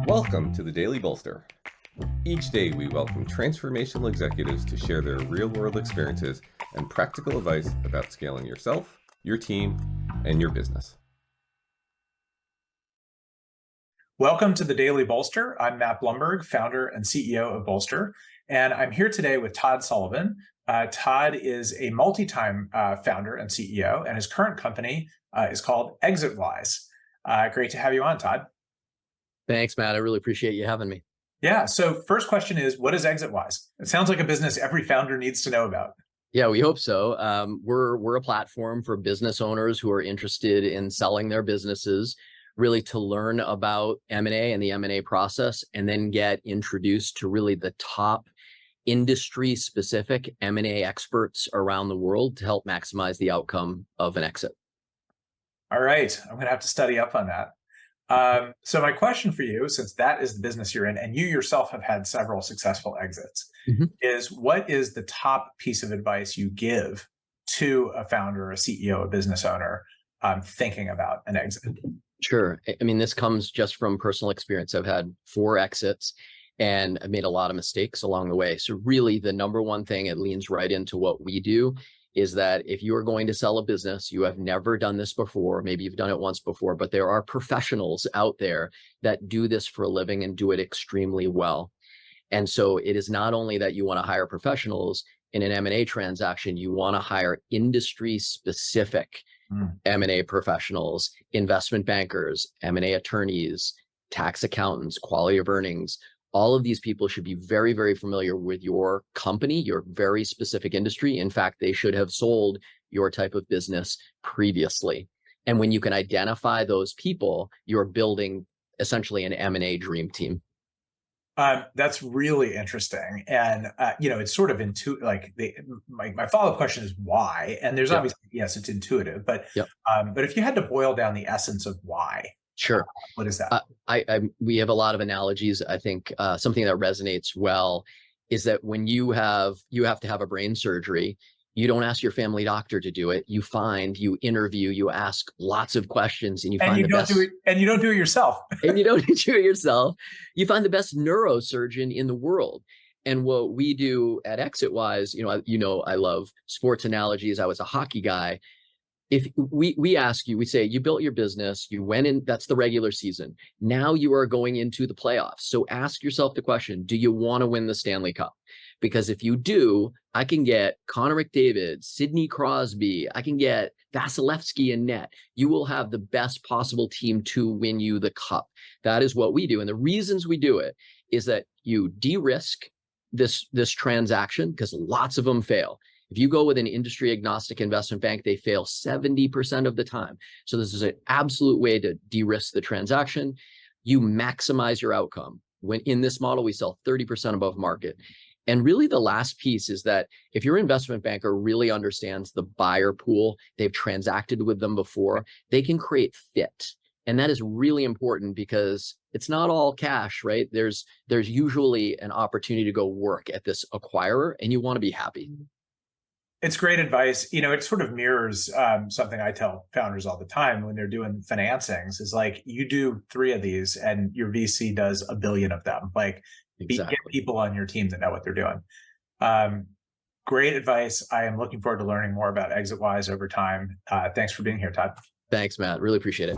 Welcome to the Daily Bolster. Each day we welcome transformational executives to share their real-world experiences and practical advice about scaling yourself, your team, and your business. Welcome to the Daily Bolster. I'm Matt Blumberg, founder and CEO of Bolster, and I'm here today with Todd Sullivan. Todd is a multi-time founder and CEO, and his current company is called Exitwise. Great to have you on, Todd. Thanks, Matt. I really appreciate you having me. Yeah. So first question is, what is Exitwise? It sounds like a business every founder needs to know about. Yeah, we hope so. We're a platform for business owners who are interested in selling their businesses, really to learn about M&A and the M&A process, and then get introduced to really the top industry-specific M&A experts around the world to help maximize the outcome of an exit. All right. I'm going to have to study up on that. So my question for you, since that is the business you're in, and you yourself have had several successful exits, is what is the top piece of advice you give to a founder, a CEO, a business owner thinking about an exit? Sure. I mean, this comes just from personal experience. I've had 4 exits and I've made a lot of mistakes along the way. So really the number one thing, it leans right into what we do, is that if you are going to sell a business, you have never done this before, maybe you've done it once before, but there are professionals out there that do this for a living and do it extremely well. And so it is not only that you want to hire professionals in an M&A transaction, you want to hire industry-specific M&A professionals, investment bankers, M&A attorneys, tax accountants, quality of earnings. All of these people should be very, very familiar with your company, your very specific industry. In fact, they should have sold your type of business previously. And when you can identify those people, you're building essentially an M&A dream team. That's really interesting. And, it's sort of intuitive, like my follow-up question is why? And there's obviously, yes, it's intuitive, but if you had to boil down the essence of why, sure. What is that? We have a lot of analogies. I think something that resonates well is that when you have to have a brain surgery, you don't ask your family doctor to do it. You interview, you ask lots of questions, and you don't do it yourself. And you don't do it yourself. You find the best neurosurgeon in the world. And what we do at Exitwise, I love sports analogies. I was a hockey guy. If we ask you, we say, you built your business, you went in, that's the regular season. Now you are going into the playoffs. So ask yourself the question, do you want to win the Stanley Cup? Because if you do, I can get Connor McDavid, Sidney Crosby, I can get Vasilevsky in net. You will have the best possible team to win you the cup. That is what we do. And the reasons we do it is that you de-risk this transaction, because lots of them fail. If you go with an industry agnostic investment bank, they fail 70% of the time. So this is an absolute way to de-risk the transaction. You maximize your outcome. When in this model, we sell 30% above market. And really the last piece is that if your investment banker really understands the buyer pool, they've transacted with them before, they can create fit. And that is really important because it's not all cash, right? There's usually an opportunity to go work at this acquirer, and you want to be happy. It's great advice. It sort of mirrors something I tell founders all the time when they're doing financings is like, you do 3 of these and your VC does 1 billion of them. Like, get people on your team that know what they're doing. Great advice. I am looking forward to learning more about Exitwise over time. Thanks for being here, Todd. Thanks, Matt. Really appreciate it.